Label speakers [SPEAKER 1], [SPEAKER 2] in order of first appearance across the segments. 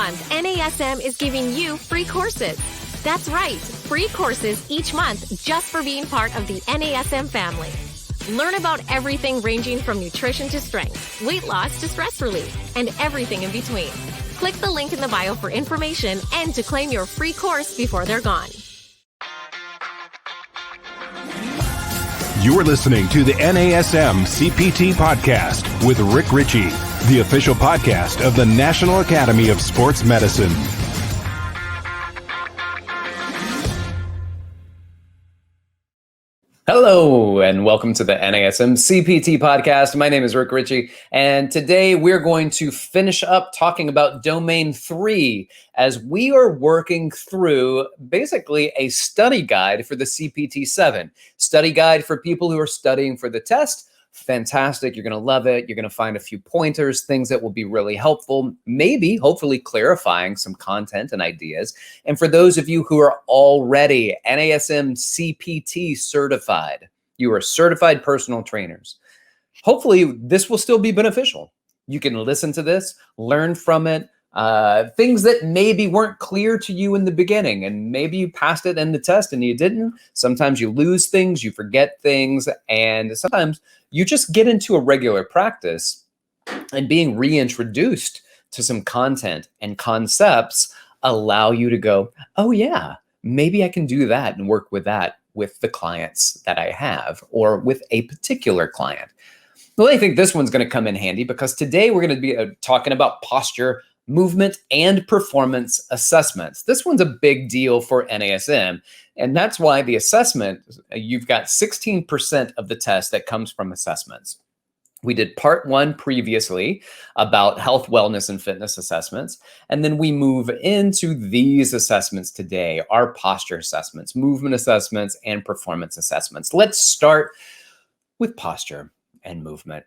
[SPEAKER 1] month, NASM is giving you free courses. That's right, free courses each month just for being part of the NASM family. Learn about everything ranging from nutrition to strength, weight loss to stress relief, and everything in between. Click the link in the bio for information and to claim your free course before they're gone.
[SPEAKER 2] You're listening to the NASM-CPT Podcast with Richey, the official podcast of the National Academy of Sports Medicine.
[SPEAKER 3] Hello, and welcome to the NASM-CPT Podcast. My name is Richey, and today we're going to finish up talking about Domain 3 as we are working through basically a study guide for the CPT-7. Study guide for people who are studying for the test. Fantastic. You're going to love it. You're going to find a few pointers, things that will be really helpful, maybe hopefully clarifying some content and ideas. And for those of you who are already NASM CPT certified, you are certified personal trainers. Hopefully this will still be beneficial. You can listen to this, learn from it, things that maybe weren't clear to you in the beginning, and maybe you passed it in the test and you didn't. Sometimes you lose things, you forget things, and sometimes you just get into a regular practice and being reintroduced to some content and concepts allow you to go, oh yeah, maybe I can do that and work with that with the clients that I have or with a particular client. Well, I think this one's going to come in handy because today we're going to be talking about posture, movement, and performance assessments. This one's a big deal for NASM, and that's why the assessment, you've got 16% of the test that comes from assessments. We did part 1 previously about health, wellness, and fitness assessments, and then we move into these assessments today, our posture assessments, movement assessments, and performance assessments. Let's start with posture and movement.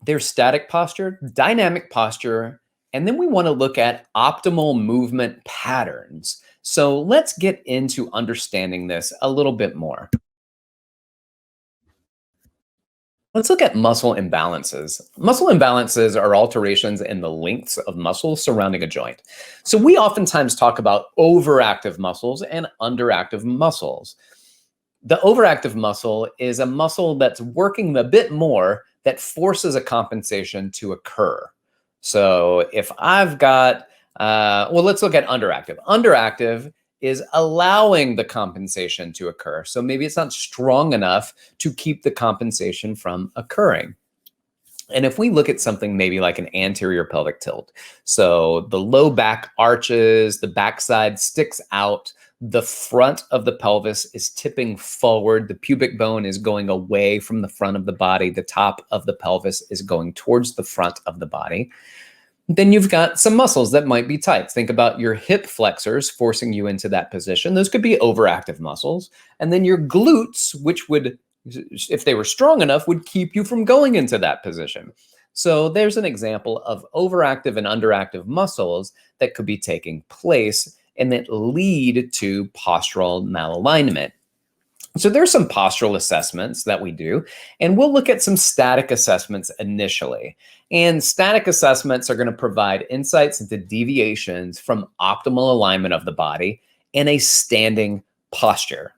[SPEAKER 3] There's static posture, dynamic posture, and then we want to look at optimal movement patterns. So let's get into understanding this a little bit more. Let's look at muscle imbalances. Muscle imbalances are alterations in the lengths of muscles surrounding a joint. So we oftentimes talk about overactive muscles and underactive muscles. The overactive muscle is a muscle that's working a bit more that forces a compensation to occur. So if I've got, let's look at underactive. Underactive is allowing the compensation to occur. So maybe it's not strong enough to keep the compensation from occurring. And if we look at something maybe like an anterior pelvic tilt, so the low back arches, the backside sticks out, the front of the pelvis is tipping forward, the pubic bone is going away from the front of the body, the top of the pelvis is going towards the front of the body. Then you've got some muscles that might be tight. Think about your hip flexors forcing you into that position. Those could be overactive muscles. And then your glutes, which would, if they were strong enough, would keep you from going into that position. So there's an example of overactive and underactive muscles that could be taking place and that lead to postural malalignment. So there's some postural assessments that we do, and we'll look at some static assessments initially. And static assessments are going to provide insights into deviations from optimal alignment of the body in a standing posture.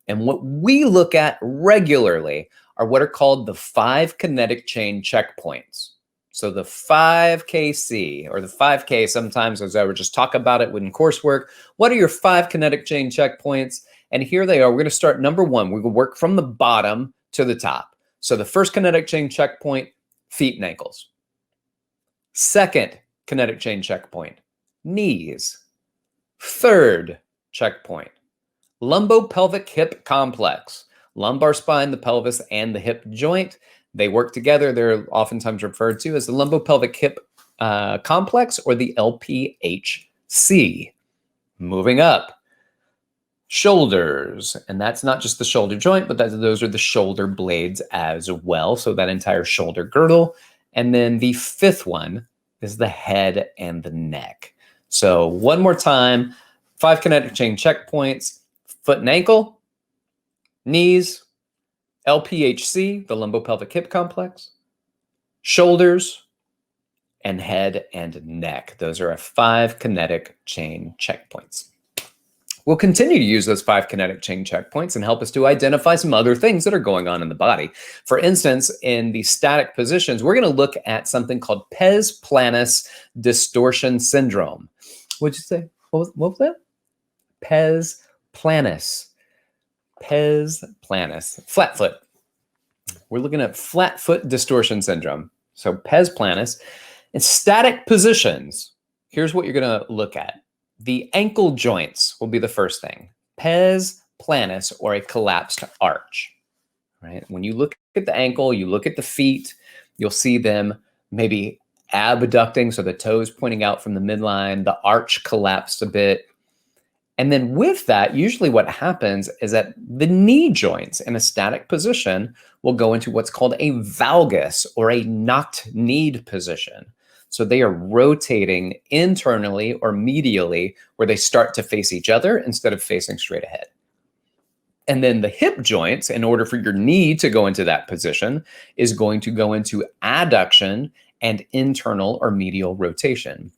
[SPEAKER 3] And what we look at regularly are what are called the 5 kinetic chain checkpoints. So the 5KC, or the 5K, sometimes as I would just talk about it in coursework, what are your 5 kinetic chain checkpoints? And here they are. We're going to start number 1. We will work from the bottom to the top. So the first kinetic chain checkpoint, feet and ankles. Second kinetic chain checkpoint, knees. Third checkpoint, lumbopelvic hip complex. Lumbar spine, the pelvis, and the hip joint. They work together. They're oftentimes referred to as the lumbopelvic hip complex or the LPHC. Moving up, shoulders. And that's not just the shoulder joint, but those are the shoulder blades as well. So that entire shoulder girdle. And then the 5th one is the head and the neck. So one more time, 5 kinetic chain checkpoints, foot and ankle, knees, LPHC, the lumbopelvic hip complex, shoulders, and head and neck. Those are our 5 kinetic chain checkpoints. We'll continue to use those 5 kinetic chain checkpoints and help us to identify some other things that are going on in the body. For instance, in the static positions, we're going to look at something called pes planus distortion syndrome. What'd you say? What was that? Pes planus. Pes planus. Flat foot. We're looking at flat foot distortion syndrome. So pes planus. In static positions, here's what you're going to look at. The ankle joints will be the first thing. Pes planus, or a collapsed arch. Right? When you look at the ankle, you look at the feet, you'll see them maybe abducting, so the toes pointing out from the midline, the arch collapsed a bit. And then with that, usually what happens is that the knee joints in a static position will go into what's called a valgus, or a knock-kneed position. So they are rotating internally or medially, where they start to face each other instead of facing straight ahead. And then the hip joints, in order for your knee to go into that position, is going to go into adduction and internal or medial rotation.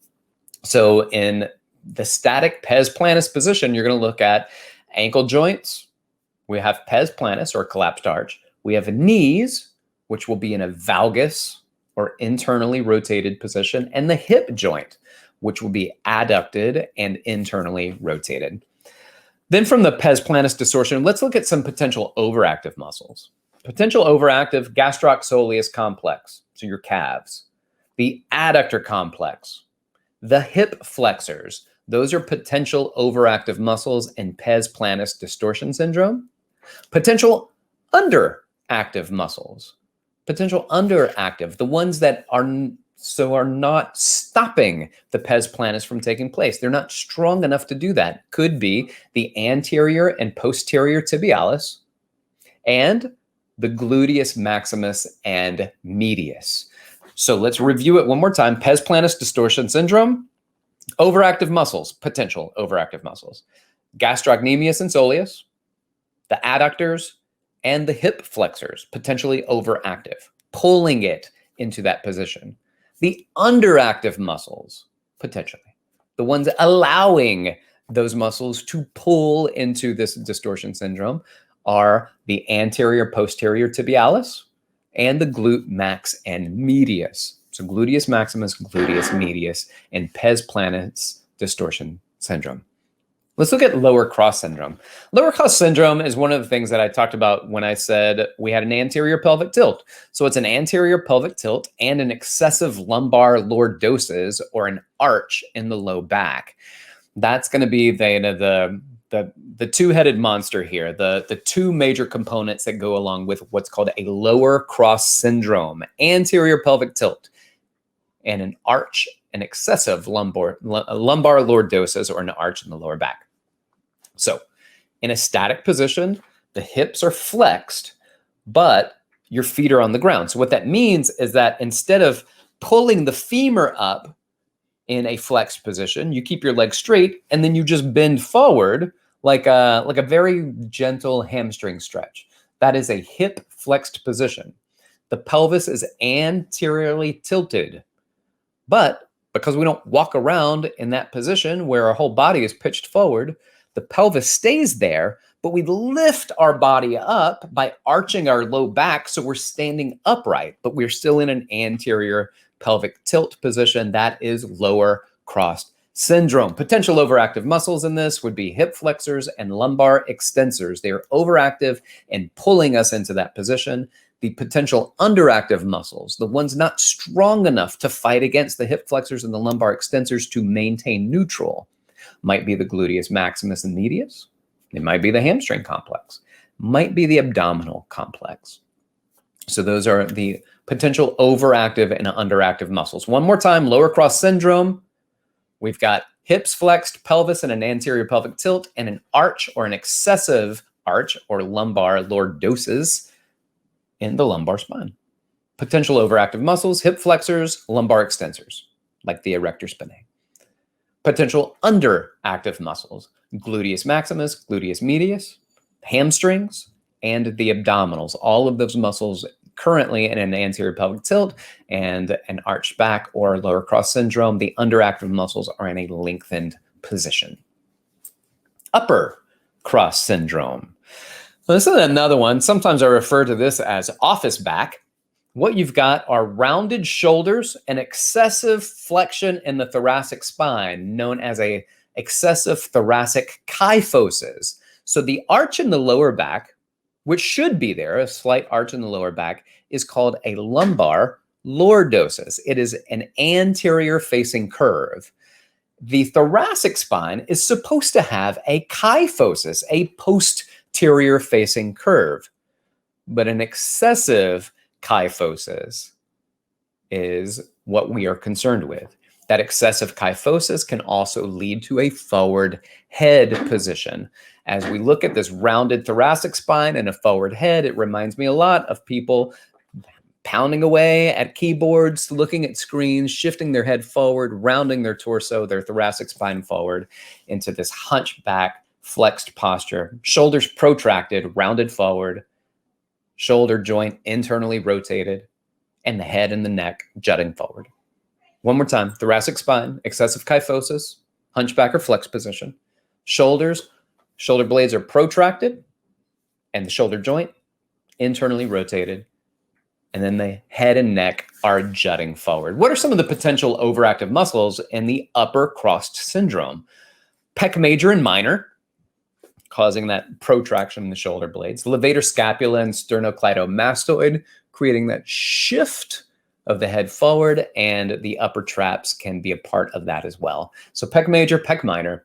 [SPEAKER 3] So in the static pes planus position, you're going to look at ankle joints. We have pes planus, or collapsed arch. We have knees, which will be in a valgus, or internally rotated position, and the hip joint, which will be adducted and internally rotated. Then from the pes planus distortion, let's look at some potential overactive muscles. Potential overactive gastroc-soleus complex, so your calves. The adductor complex, the hip flexors, those are potential overactive muscles in pes planus distortion syndrome. Potential underactive muscles. Potential underactive, the ones that are not stopping the pes planus from taking place. They're not strong enough to do that. Could be the anterior and posterior tibialis and the gluteus maximus and medius. So let's review it one more time. Pes planus distortion syndrome, overactive muscles, potential overactive muscles. Gastrocnemius and soleus, the adductors, and the hip flexors, potentially overactive, pulling it into that position. The underactive muscles, potentially, the ones allowing those muscles to pull into this distortion syndrome, are the anterior posterior tibialis and the glute max and medius. So gluteus maximus, gluteus medius, and pes planus distortion syndrome. Let's look at lower cross syndrome. Lower cross syndrome is one of the things that I talked about when I said we had an anterior pelvic tilt. So it's an anterior pelvic tilt and an excessive lumbar lordosis, or an arch in the low back. That's going to be the two-headed monster here, the 2 major components that go along with what's called a lower cross syndrome, anterior pelvic tilt, and an arch, an excessive lumbar lordosis, or an arch in the lower back. So in a static position, the hips are flexed, but your feet are on the ground. So what that means is that instead of pulling the femur up in a flexed position, you keep your legs straight, and then you just bend forward like a very gentle hamstring stretch. That is a hip flexed position. The pelvis is anteriorly tilted, but because we don't walk around in that position where our whole body is pitched forward, the pelvis stays there, but we lift our body up by arching our low back, so we're standing upright, but we're still in an anterior pelvic tilt position. That is lower cross syndrome. Potential overactive muscles in this would be hip flexors and lumbar extensors. They are overactive and pulling us into that position. The potential underactive muscles, the ones not strong enough to fight against the hip flexors and the lumbar extensors to maintain neutral, might be the gluteus maximus and medius. It might be the hamstring complex, might be the abdominal complex. So those are the potential overactive and underactive muscles. One more time, lower cross syndrome. We've got hips flexed, pelvis in an anterior pelvic tilt, and an arch, or an excessive arch, or lumbar lordosis in the lumbar spine. Potential overactive muscles, hip flexors, lumbar extensors, like the erector spinae. Potential underactive muscles, gluteus maximus, gluteus medius, hamstrings, and the abdominals. All of those muscles currently in an anterior pelvic tilt and an arched back or lower cross syndrome, the underactive muscles are in a lengthened position. Upper cross syndrome. So this is another one. Sometimes I refer to this as office back. What you've got are rounded shoulders and excessive flexion in the thoracic spine, known as a excessive thoracic kyphosis. So the arch in the lower back, which should be there, a slight arch in the lower back, is called a lumbar lordosis. It is an anterior facing curve. The thoracic spine is supposed to have a kyphosis, a posterior facing curve, but an excessive kyphosis is what we are concerned with. That excessive kyphosis can also lead to a forward head position. As we look at this rounded thoracic spine and a forward head, it reminds me a lot of people pounding away at keyboards, looking at screens, shifting their head forward, rounding their torso, their thoracic spine forward into this hunchback, flexed posture, shoulders protracted, rounded forward, shoulder joint internally rotated, and the head and the neck jutting forward. One more time, thoracic spine, excessive kyphosis, hunchback or flex position. Shoulder blades are protracted, and the shoulder joint internally rotated, and then the head and neck are jutting forward. What are some of the potential overactive muscles in the upper crossed syndrome? Pec major and minor, causing that protraction in the shoulder blades. Levator scapula and sternocleidomastoid, creating that shift of the head forward, and the upper traps can be a part of that as well. So pec major, pec minor,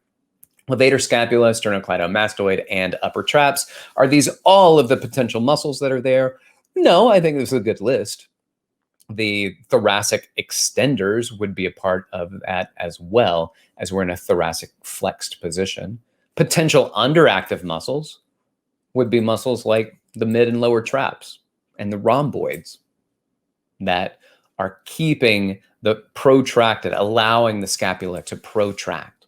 [SPEAKER 3] levator scapula, sternocleidomastoid, and upper traps. Are these all of the potential muscles that are there? No, I think this is a good list. The thoracic extenders would be a part of that as well, as we're in a thoracic flexed position. Potential underactive muscles would be muscles like the mid and lower traps and the rhomboids that are keeping the protracted, allowing the scapula to protract.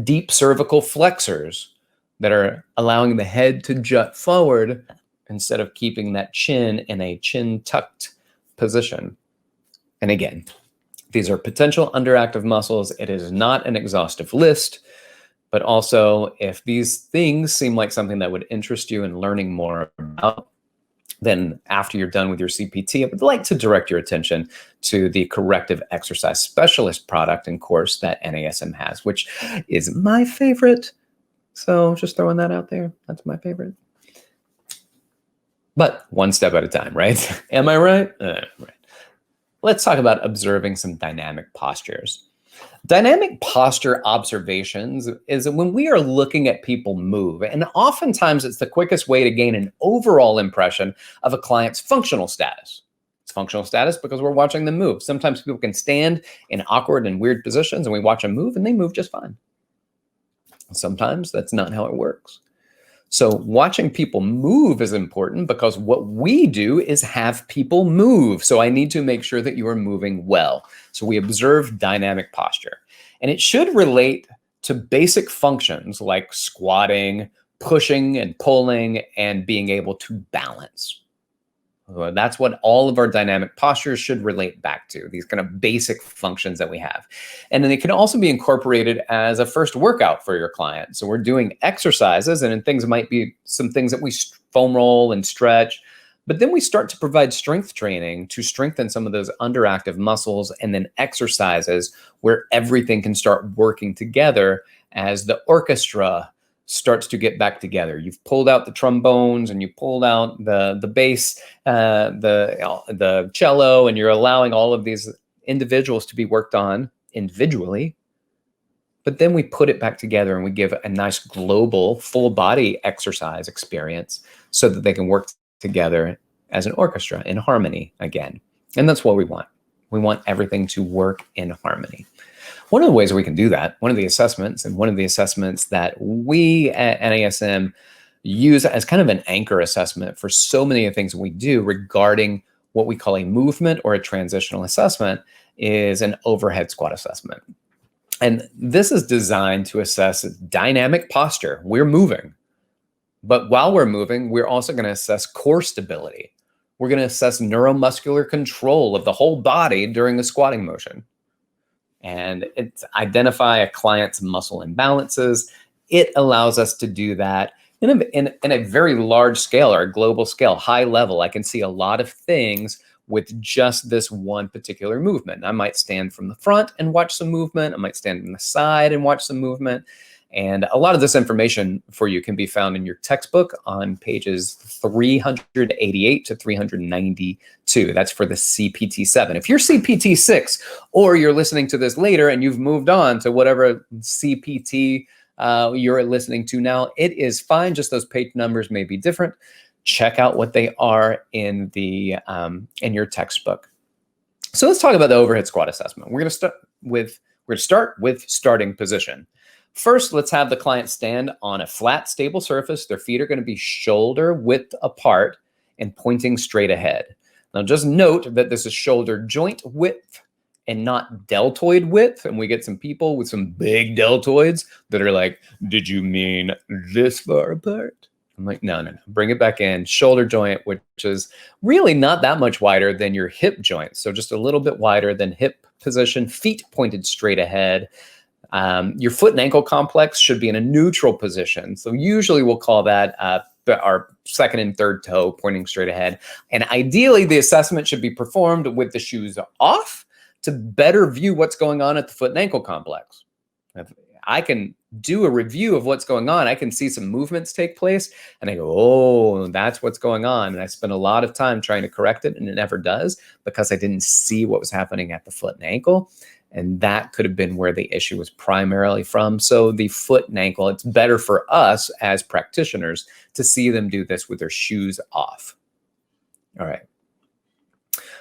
[SPEAKER 3] Deep cervical flexors that are allowing the head to jut forward instead of keeping that chin in a chin tucked position. And again, these are potential underactive muscles. It is not an exhaustive list. But also, if these things seem like something that would interest you in learning more about, then after you're done with your CPT, I would like to direct your attention to the corrective exercise specialist product and course that NASM has, which is my favorite. So just throwing that out there. That's my favorite. But one step at a time, right? Am I right? Right. Let's talk about observing some dynamic postures. Dynamic posture observations is when we are looking at people move, and oftentimes it's the quickest way to gain an overall impression of a client's functional status. It's functional status because we're watching them move. Sometimes people can stand in awkward and weird positions and we watch them move and they move just fine. Sometimes that's not how it works. So watching people move is important because what we do is have people move. So I need to make sure that you are moving well. So we observe dynamic posture. And it should relate to basic functions like squatting, pushing and pulling, and being able to balance. That's what all of our dynamic postures should relate back to, these kind of basic functions that we have. And then it can also be incorporated as a first workout for your client. So we're doing exercises, and things might be some things that we foam roll and stretch, but then we start to provide strength training to strengthen some of those underactive muscles, and then exercises where everything can start working together as the orchestra starts to get back together. You've pulled out the trombones and you pulled out the bass, the cello, and you're allowing all of these individuals to be worked on individually. But then we put it back together and we give a nice global full body exercise experience so that they can work together as an orchestra in harmony again. And that's what we want. We want everything to work in harmony. One of the ways we can do that, one of the assessments that we at NASM use as kind of an anchor assessment for so many of the things we do regarding what we call a movement or a transitional assessment, is an overhead squat assessment. And this is designed to assess dynamic posture. We're moving, but while we're moving, we're also going to assess core stability. We're going to assess neuromuscular control of the whole body during the squatting motion. And it's identify a client's muscle imbalances. It allows us to do that in a very large scale or a global scale, high level. I can see a lot of things with just this one particular movement. I might stand from the front and watch some movement. I might stand on the side and watch some movement. And a lot of this information for you can be found in your textbook on pages 388 to 392. That's for the CPT 7. If you're CPT 6, or you're listening to this later and you've moved on to whatever CPT you're listening to now, it is fine. Just those page numbers may be different. Check out what they are in your textbook. So let's talk about the overhead squat assessment. We're going to start with starting position. First, let's have the client stand on a flat, stable surface. Their feet are going to be shoulder width apart and pointing straight ahead. Now, just note that this is shoulder joint width and not deltoid width. And we get some people with some big deltoids that are like, did you mean this far apart? I'm like, no. Bring it back in. Shoulder joint, which is really not that much wider than your hip joint. So just a little bit wider than hip position, feet pointed straight ahead. Your foot and ankle complex should be in a neutral position. So usually we'll call that our second and third toe pointing straight ahead. And ideally, the assessment should be performed with the shoes off to better view what's going on at the foot and ankle complex. If I can do a review of what's going on, I can see some movements take place, and I go, oh, that's what's going on. And I spend a lot of time trying to correct it, and it never does because I didn't see what was happening at the foot and ankle. And that could have been where the issue was primarily from. So the foot and ankle, it's better for us as practitioners to see them do this with their shoes off. All right.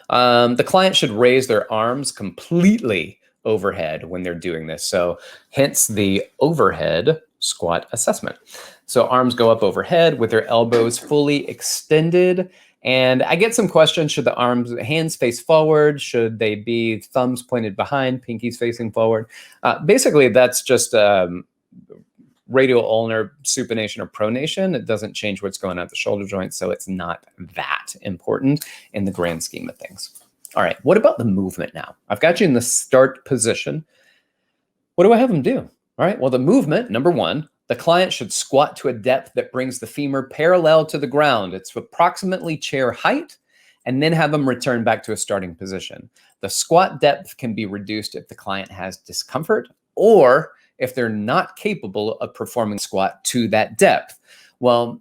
[SPEAKER 3] The client should raise their arms completely overhead when they're doing this. So hence the overhead squat assessment. So arms go up overhead with their elbows fully extended. And I get some questions. Should the hands face forward? Should they be thumbs pointed behind, pinkies facing forward? Basically, that's just radial ulnar supination or pronation. It doesn't change what's going on at the shoulder joint, so it's not that important in the grand scheme of things. All right, what about the movement now? I've got you in the start position. What do I have them do? All right, well, the movement, number one, the client should squat to a depth that brings the femur parallel to the ground. It's approximately chair height, and then have them return back to a starting position. The squat depth can be reduced if the client has discomfort or if they're not capable of performing squat to that depth. Well,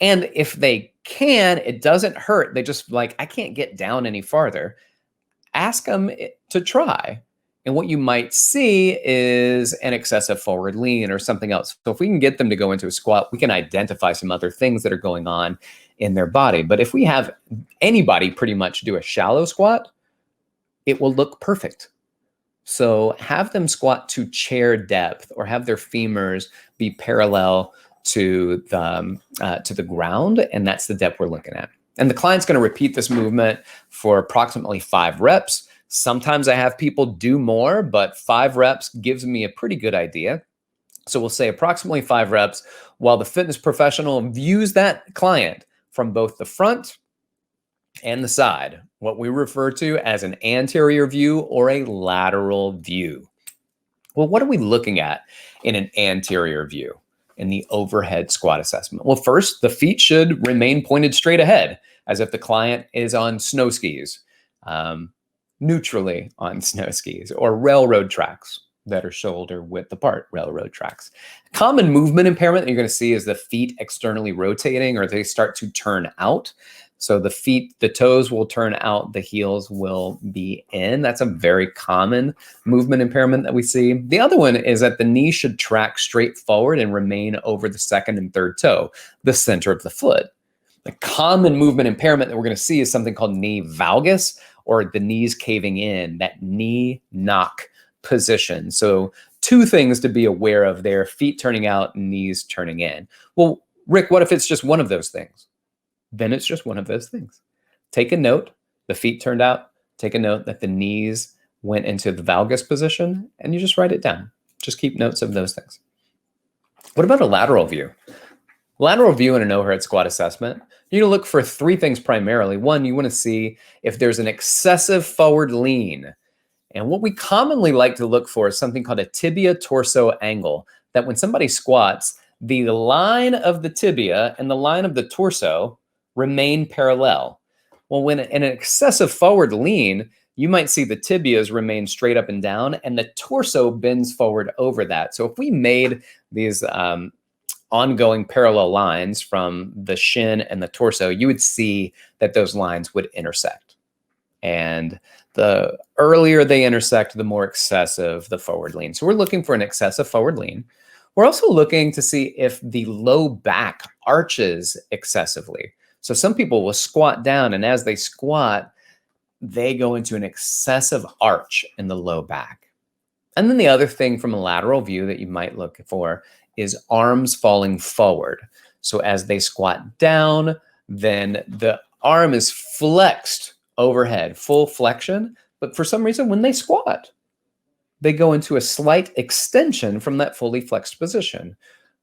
[SPEAKER 3] and if they can, it doesn't hurt. They just like, I can't get down any farther. Ask them to try. And what you might see is an excessive forward lean or something else. So if we can get them to go into a squat, we can identify some other things that are going on in their body. But if we have anybody pretty much do a shallow squat, it will look perfect. So have them squat to chair depth or have their femurs be parallel to the ground. And that's the depth we're looking at. And the client's going to repeat this movement for approximately 5 reps. Sometimes I have people do more, but 5 reps gives me a pretty good idea. So we'll say approximately 5 reps while the fitness professional views that client from both the front and the side, what we refer to as an anterior view or a lateral view. Well, what are we looking at in an anterior view in the overhead squat assessment? Well, first, the feet should remain pointed straight ahead as if the client is on snow skis. Neutrally on snow skis or railroad tracks that are shoulder width apart, railroad tracks. Common movement impairment that you're going to see is the feet externally rotating or they start to turn out. So the toes will turn out, the heels will be in. That's a very common movement impairment that we see. The other one is that the knee should track straight forward and remain over the second and third toe, the center of the foot. The common movement impairment that we're going to see is something called knee valgus, or the knees caving in, that knee knock position. So 2 things to be aware of there, feet turning out, knees turning in. Well, Rick, what if it's just one of those things? Then it's just one of those things. Take a note, the feet turned out, take a note that the knees went into the valgus position, and you just write it down. Just keep notes of those things. What about a lateral view? Lateral view in an overhead squat assessment, You're going to look for three things primarily. One, you want to see if there's an excessive forward lean. And what we commonly like to look for is something called a tibia-torso angle, that when somebody squats, the line of the tibia and the line of the torso remain parallel. Well, when in an excessive forward lean, you might see the tibias remain straight up and down, and the torso bends forward over that. So if we made these ongoing parallel lines from the shin and the torso, you would see that those lines would intersect. And the earlier they intersect, the more excessive the forward lean. So we're looking for an excessive forward lean. We're also looking to see if the low back arches excessively. So some people will squat down, and as they squat, they go into an excessive arch in the low back. And then the other thing from a lateral view that you might look for is arms falling forward. So as they squat down, then the arm is flexed overhead, full flexion. But for some reason, when they squat, they go into a slight extension from that fully flexed position.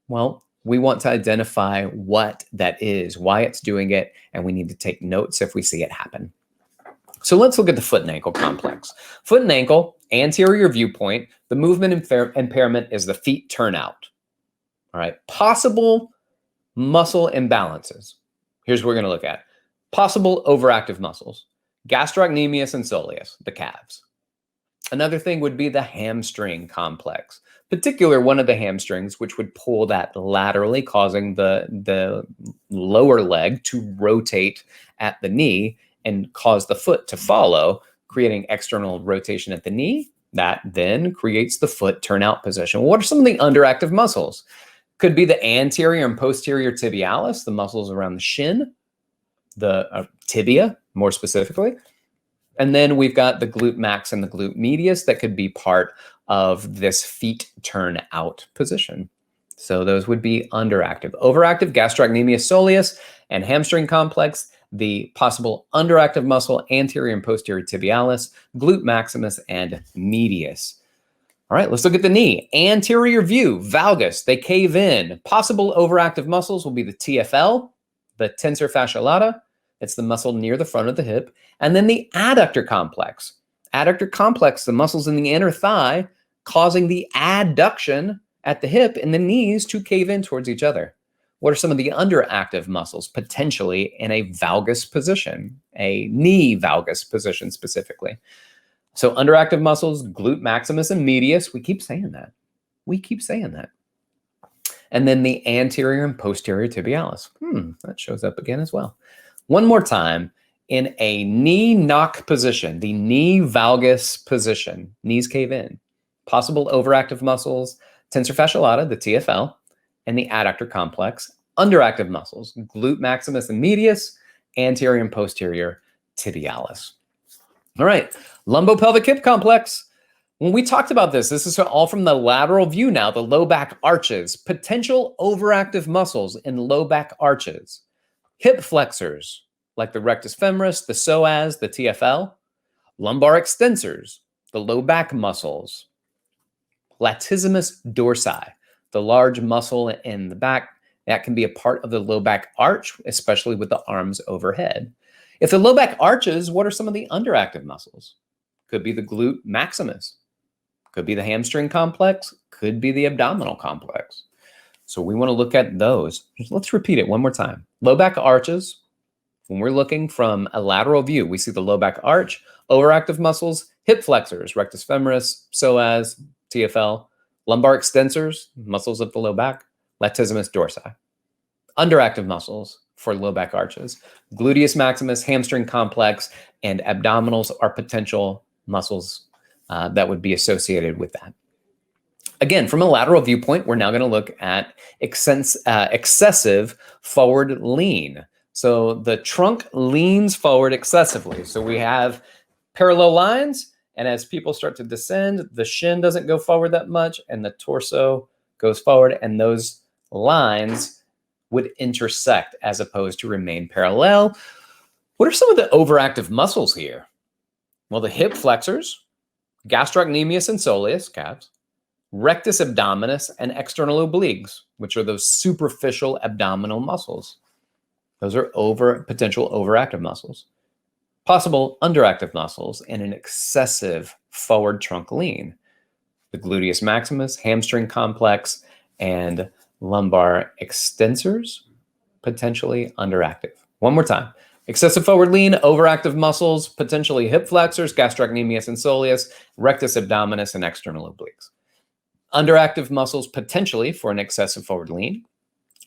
[SPEAKER 3] Well, we want to identify what that is, why it's doing it, and we need to take notes if we see it happen. So let's look at the foot and ankle complex. Foot and ankle, anterior viewpoint, the movement impairment is the feet turn out. All right, possible muscle imbalances. Here's what we're going to look at. Possible overactive muscles, gastrocnemius and soleus, the calves. Another thing would be the hamstring complex, particular one of the hamstrings, which would pull that laterally, causing the lower leg to rotate at the knee and cause the foot to follow, creating external rotation at the knee. That then creates the foot turnout position. What are some of the underactive muscles? Could be the anterior and posterior tibialis, the muscles around the shin, the tibia, more specifically. And then we've got the glute max and the glute medius that could be part of this feet turn out position. So those would be underactive. Overactive, gastrocnemius soleus and hamstring complex. The possible underactive muscle, anterior and posterior tibialis, glute maximus, and medius. All right, let's look at the knee. Anterior view, valgus, they cave in. Possible overactive muscles will be the TFL, the tensor fasciae lata. It's the muscle near the front of the hip. And then the adductor complex. Adductor complex, the muscles in the inner thigh, causing the adduction at the hip and the knees to cave in towards each other. What are some of the underactive muscles potentially in a valgus position, a knee valgus position specifically? So underactive muscles, glute maximus and medius, we keep saying that. And then the anterior and posterior tibialis. That shows up again as well. One more time, in a knee knock position, the knee valgus position, knees cave in. Possible overactive muscles, tensor fasciae lata, the TFL, and the adductor complex. Underactive muscles, glute maximus and medius, anterior and posterior tibialis. All right, lumbopelvic hip complex. When we talked about this is all from the lateral view now, the low back arches, potential overactive muscles in low back arches, hip flexors like the rectus femoris, the psoas, the TFL, lumbar extensors, the low back muscles, latissimus dorsi, the large muscle in the back, that can be a part of the low back arch, especially with the arms overhead. If the low back arches, what are some of the underactive muscles? Could be the glute maximus, could be the hamstring complex, could be the abdominal complex. So we want to look at those. Let's repeat it one more time. Low back arches, when we're looking from a lateral view, we see the low back arch, overactive muscles, hip flexors, rectus femoris, psoas, TFL, lumbar extensors, muscles of the low back, latissimus dorsi. Underactive muscles for low back arches, gluteus maximus, hamstring complex, and abdominals are potential muscles that would be associated with that. Again, from a lateral viewpoint, we're now going to look at excessive forward lean. So the trunk leans forward excessively. So we have parallel lines, and as people start to descend, the shin doesn't go forward that much, and the torso goes forward, and those lines would intersect as opposed to remain parallel. What are some of the overactive muscles here? Well, the hip flexors, gastrocnemius and soleus, calves, rectus abdominis, and external obliques, which are those superficial abdominal muscles. Those are potential overactive muscles. Possible underactive muscles and an excessive forward trunk lean. The gluteus maximus, hamstring complex, and lumbar extensors, potentially underactive. One more time. Excessive forward lean, overactive muscles, potentially hip flexors, gastrocnemius and soleus, rectus abdominis, and external obliques. Underactive muscles, potentially for an excessive forward lean,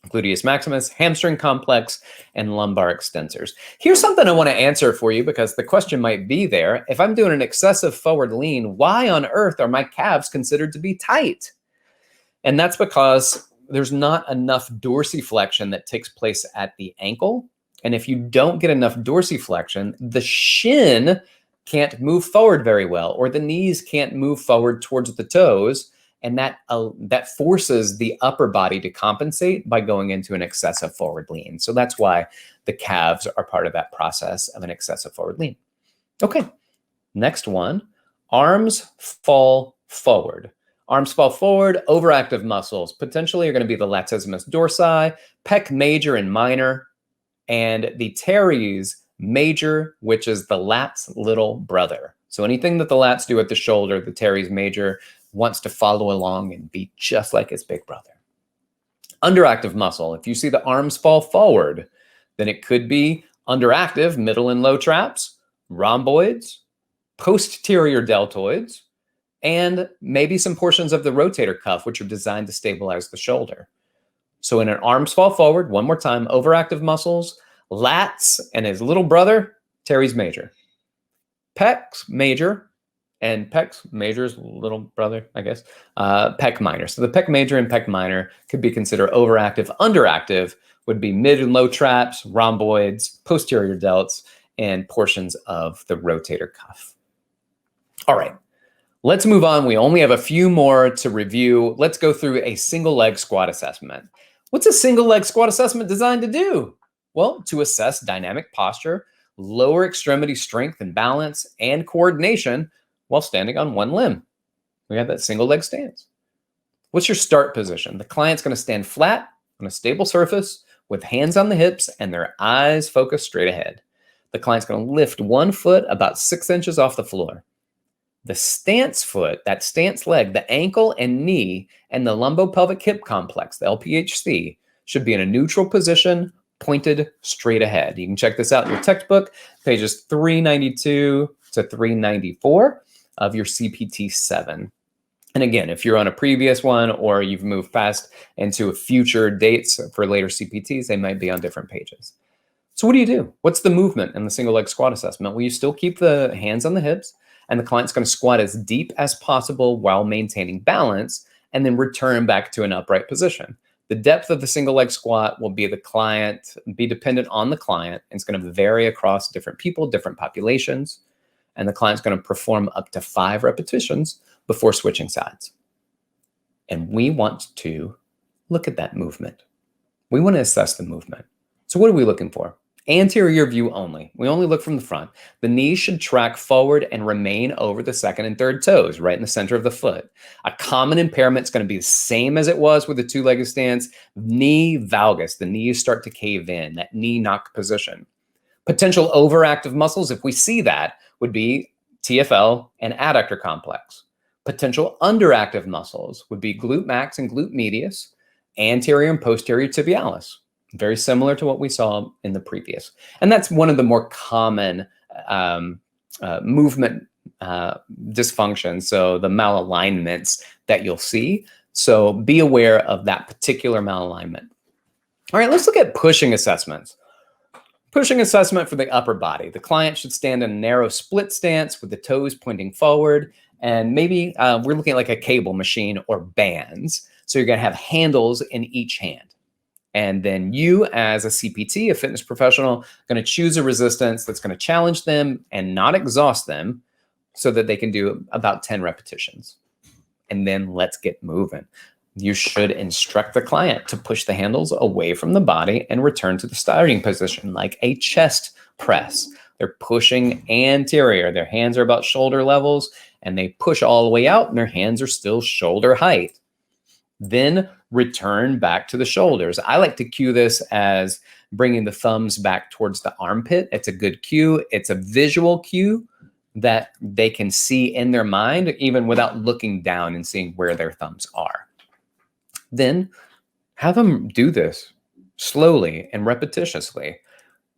[SPEAKER 3] gluteus maximus, hamstring complex, and lumbar extensors. Here's something I want to answer for you because the question might be there. If I'm doing an excessive forward lean, why on earth are my calves considered to be tight? And that's because there's not enough dorsiflexion that takes place at the ankle. And if you don't get enough dorsiflexion, the shin can't move forward very well, or the knees can't move forward towards the toes. And that forces the upper body to compensate by going into an excessive forward lean. So that's why the calves are part of that process of an excessive forward lean. Okay, next one, arms fall forward. Arms fall forward, overactive muscles potentially are going to be the latissimus dorsi, pec major and minor, and the teres major, which is the lat's little brother. So anything that the lats do at the shoulder, the teres major wants to follow along and be just like his big brother. Underactive muscle, if you see the arms fall forward, then it could be underactive middle and low traps, rhomboids, posterior deltoids, and maybe some portions of the rotator cuff, which are designed to stabilize the shoulder. So in an arms fall forward, one more time, overactive muscles, lats, and his little brother, teres major. Pecs major, and pec major's little brother, I guess, pec minor. So the pec major and pec minor could be considered overactive. Underactive would be mid and low traps, rhomboids, posterior delts, and portions of the rotator cuff. All right, let's move on. We only have a few more to review. Let's go through a single leg squat assessment. What's a single leg squat assessment designed to do? Well, to assess dynamic posture, lower extremity strength and balance, and coordination while standing on one limb. We have that single leg stance. What's your start position? The client's going to stand flat on a stable surface with hands on the hips and their eyes focused straight ahead. The client's going to lift one foot about 6 inches off the floor. The stance foot, that stance leg, the ankle and knee, and the lumbopelvic hip complex, the LPHC, should be in a neutral position, pointed straight ahead. You can check this out in your textbook, pages 392 to 394 of your CPT 7. And again, if you're on a previous one or you've moved past into future dates for later CPTs, they might be on different pages. So what do you do? What's the movement in the single leg squat assessment? Well, you still keep the hands on the hips, and the client's going to squat as deep as possible while maintaining balance, and then return back to an upright position. The depth of the single leg squat will be dependent on the client, and it's going to vary across different people, different populations, and the client's going to perform up to 5 repetitions before switching sides. And we want to look at that movement. We want to assess the movement. So what are we looking for? Anterior view only. We only look from the front. The knee should track forward and remain over the second and third toes, right in the center of the foot. A common impairment is going to be the same as it was with the two-legged stance. Knee valgus. The knees start to cave in, that knee knock position. Potential overactive muscles, if we see that, would be TFL and adductor complex. Potential underactive muscles would be glute max and glute medius, anterior and posterior tibialis. Very similar to what we saw in the previous. And that's one of the more common movement dysfunctions, so the malalignments that you'll see. So be aware of that particular malalignment. All right, let's look at pushing assessments. Pushing assessment for the upper body. The client should stand in a narrow split stance with the toes pointing forward. And maybe we're looking at like a cable machine or bands. So you're going to have handles in each hand. And then you, as a CPT, a fitness professional, going to choose a resistance that's going to challenge them and not exhaust them so that they can do about 10 repetitions. And then let's get moving. You should instruct the client to push the handles away from the body and return to the starting position like a chest press. They're pushing anterior. Their hands are about shoulder levels, and they push all the way out, and their hands are still shoulder height. Then return back to the shoulders. I like to cue this as bringing the thumbs back towards the armpit. It's a good cue. It's a visual cue that they can see in their mind, even without looking down and seeing where their thumbs are. Then have them do this slowly and repetitiously.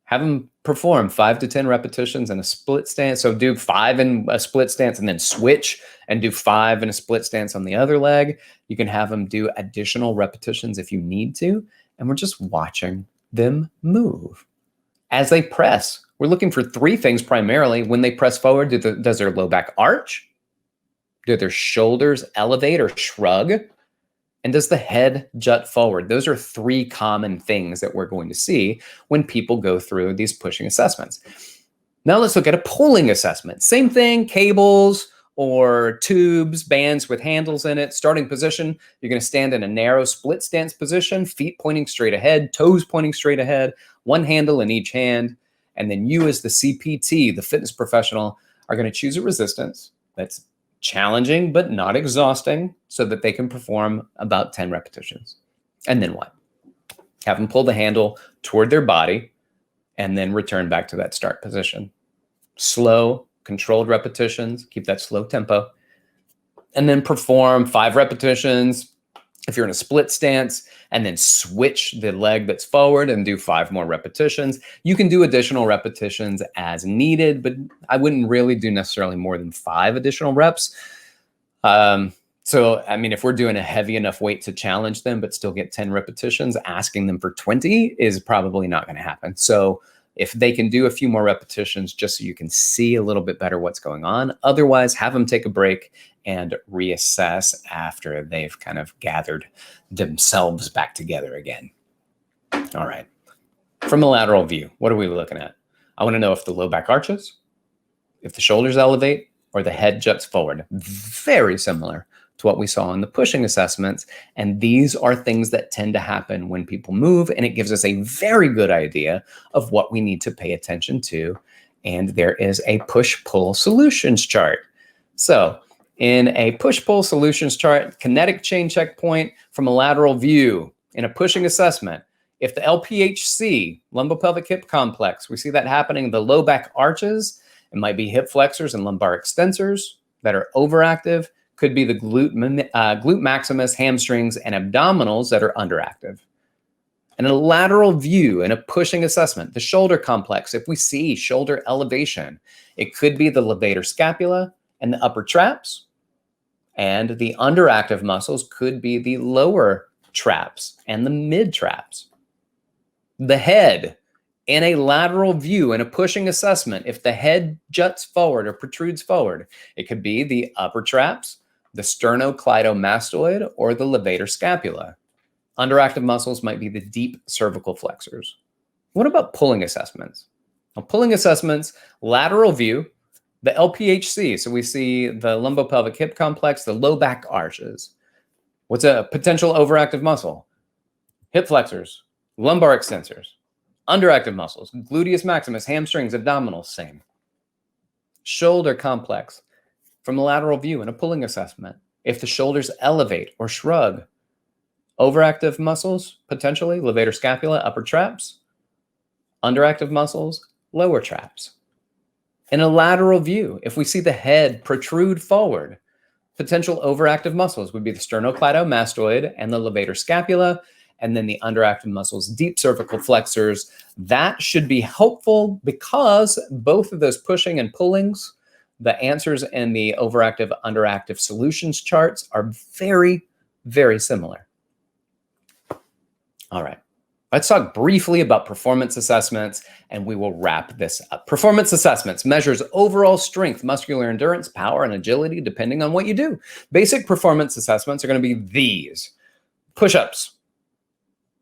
[SPEAKER 3] Have them perform 5 to 10 repetitions in a split stance. So do 5 in a split stance and then switch and do 5 in a split stance on the other leg. You can have them do additional repetitions if you need to. And we're just watching them move. As they press, we're looking for 3 things primarily. When they press forward, does their low back arch? Do their shoulders elevate or shrug? And does the head jut forward? Those are 3 common things that we're going to see when people go through these pushing assessments. Now let's look at a pulling assessment. Same thing, cables or tubes, bands with handles in it. Starting position, you're going to stand in a narrow split stance position, feet pointing straight ahead, toes pointing straight ahead, 1 handle in each hand. And then you as the CPT, the fitness professional, are going to choose a resistance that's challenging but not exhausting so that they can perform about 10 repetitions. And then what? Have them pull the handle toward their body and then return back to that start position. Slow, controlled repetitions, keep that slow tempo, and then perform 5 repetitions if you're in a split stance, and then switch the leg that's forward and do 5 more repetitions. You can do additional repetitions as needed, but I wouldn't really do necessarily more than 5 additional reps. So, I mean, if we're doing a heavy enough weight to challenge them, but still get 10 repetitions, asking them for 20 is probably not going to happen. So if they can do a few more repetitions just so you can see a little bit better what's going on, otherwise have them take a break and reassess after they've kind of gathered themselves back together again. All right. From a lateral view, what are we looking at? I want to know if the low back arches, if the shoulders elevate, or the head juts forward. Very similar to what we saw in the pushing assessments. And these are things that tend to happen when people move, and it gives us a very good idea of what we need to pay attention to. And there is a push-pull solutions chart. So in a push-pull solutions chart, kinetic chain checkpoint from a lateral view in a pushing assessment, if the LPHC, lumbopelvic hip complex, we see that happening, the low back arches, it might be hip flexors and lumbar extensors that are overactive, could be the glute maximus, hamstrings, and abdominals that are underactive. In a lateral view, in a pushing assessment, the shoulder complex, if we see shoulder elevation, it could be the levator scapula and the upper traps, and the underactive muscles could be the lower traps and the mid traps. The head, in a lateral view, in a pushing assessment, if the head juts forward or protrudes forward, it could be the upper traps, the sternocleidomastoid, or the levator scapula. Underactive muscles might be the deep cervical flexors. What about pulling assessments? Now, pulling assessments, lateral view, the LPHC, so we see the lumbopelvic hip complex, the low back arches. What's a potential overactive muscle? Hip flexors, lumbar extensors. Underactive muscles, gluteus maximus, hamstrings, abdominals, same. Shoulder complex from a lateral view in a pulling assessment. If the shoulders elevate or shrug, overactive muscles, potentially levator scapula, upper traps. Underactive muscles, lower traps. In a lateral view, if we see the head protrude forward, potential overactive muscles would be the sternocleidomastoid and the levator scapula, and then the underactive muscles, deep cervical flexors. That should be helpful because both of those pushing and pullings, the answers in the overactive, underactive solutions charts are very, very similar. All right. Let's talk briefly about performance assessments, and we will wrap this up. Performance assessments measures overall strength, muscular endurance, power, and agility, depending on what you do. Basic performance assessments are going to be these. Push-ups,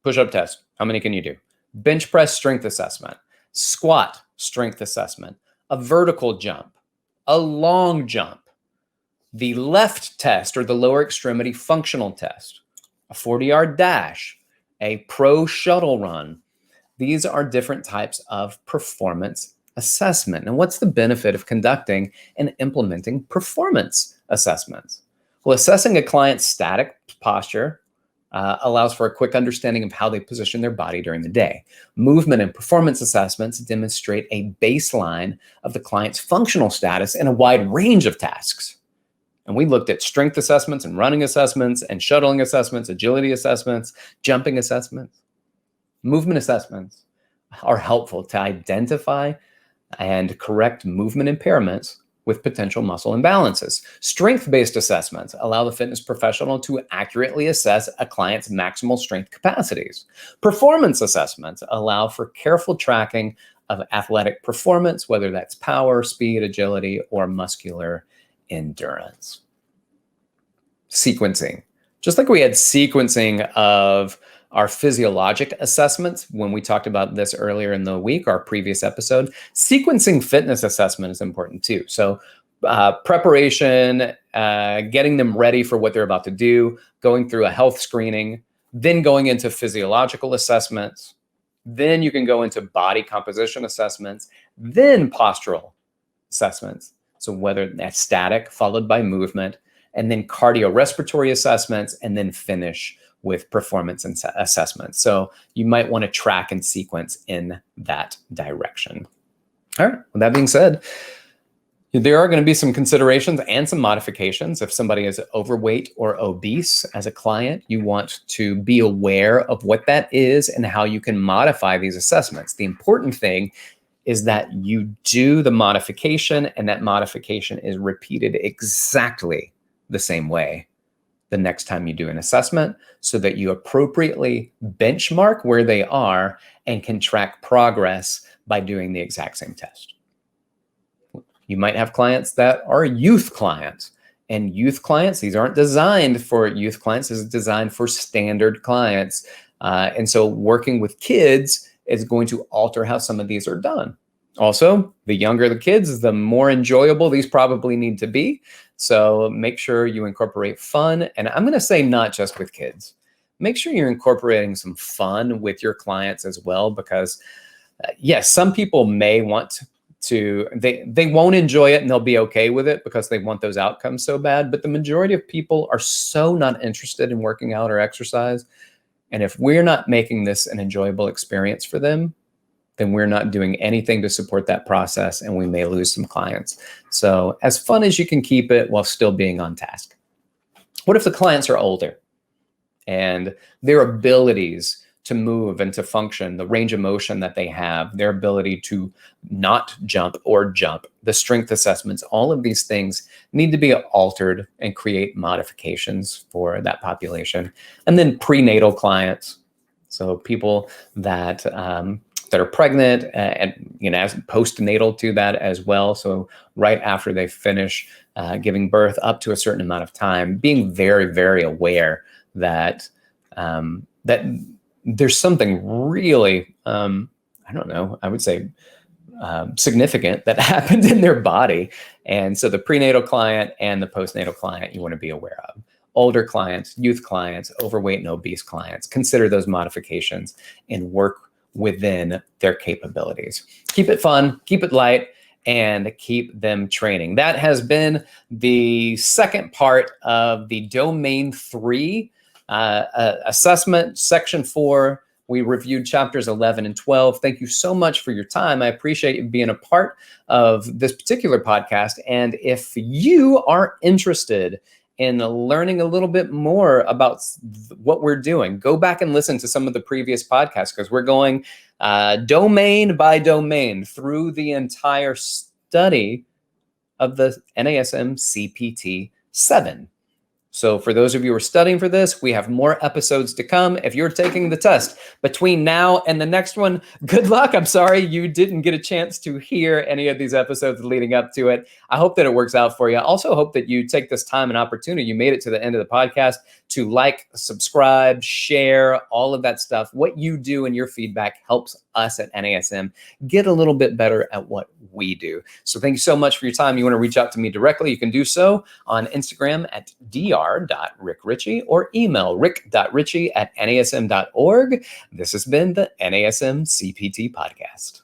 [SPEAKER 3] push-up test. How many can you do? Bench press strength assessment, squat strength assessment, a vertical jump, a long jump, the left test or the lower extremity functional test, a 40-yard dash, a pro shuttle run. These are different types of performance assessment. And what's the benefit of conducting and implementing performance assessments? Well, assessing a client's static posture, allows for a quick understanding of how they position their body during the day. Movement and performance assessments demonstrate a baseline of the client's functional status in a wide range of tasks. And we looked at strength assessments and running assessments and shuttling assessments, agility assessments, jumping assessments. Movement assessments are helpful to identify and correct movement impairments with potential muscle imbalances. Strength-based assessments allow the fitness professional to accurately assess a client's maximal strength capacities. Performance assessments allow for careful tracking of athletic performance, whether that's power, speed, agility, or muscular endurance. Sequencing. Just like we had sequencing of our physiologic assessments when we talked about this earlier in the week, our previous episode, sequencing fitness assessment is important too. So preparation, getting them ready for what they're about to do, going through a health screening, then going into physiological assessments, then you can go into body composition assessments, then postural assessments. So whether that's static followed by movement, and then cardiorespiratory assessments, and then finish with performance assessments. So you might want to track and sequence in that direction. All right, with that being said, there are going to be some considerations and some modifications. If somebody is overweight or obese as a client, you want to be aware of what that is and how you can modify these assessments. The important thing is that you do the modification, and that modification is repeated exactly the same way the next time you do an assessment, so that you appropriately benchmark where they are and can track progress by doing the exact same test. You might have clients that are youth clients, and youth clients, these aren't designed for youth clients, this is designed for standard clients. And so working with kids is going to alter how some of these are done. Also, the younger the kids, the more enjoyable these probably need to be. So make sure you incorporate fun. And I'm going to say not just with kids. Make sure you're incorporating some fun with your clients as well, because yes, some people may want to, they won't enjoy it and they'll be okay with it because they want those outcomes so bad. But the majority of people are so not interested in working out or exercise. And if we're not making this an enjoyable experience for them, then we're not doing anything to support that process, and we may lose some clients. So as fun as you can keep it while still being on task. What if the clients are older and their abilities to move and to function, the range of motion that they have, their ability to not jump or jump, the strength assessments, all of these things need to be altered and create modifications for that population. And then prenatal clients, so people that are pregnant and as postnatal to that as well. So right after they finish giving birth, up to a certain amount of time, being very, very aware that that there's something really, I would say significant that happened in their body. And so the prenatal client and the postnatal client you want to be aware of. Older clients, youth clients, overweight and obese clients, consider those modifications and work within their capabilities. Keep it fun, keep it light, and keep them training. That has been the second part of the Domain 3 assessment, Section 4. We reviewed chapters 11 and 12. Thank you so much for your time. I appreciate you being a part of this particular podcast. And if you are interested in learning a little bit more about what we're doing, go back and listen to some of the previous podcasts, because we're going domain by domain through the entire study of the NASM-CPT 7. So for those of you who are studying for this, we have more episodes to come. If you're taking the test between now and the next one, good luck. I'm sorry you didn't get a chance to hear any of these episodes leading up to it. I hope that it works out for you. I also hope that you take this time and opportunity. You made it to the end of the podcast to like, subscribe, share, all of that stuff. What you do and your feedback helps us at NASM get a little bit better at what we do. So thank you so much for your time. You want to reach out to me directly, you can do so on Instagram at dr.rickrichey or email rick.richey@nasm.org. This has been the NASM CPT Podcast.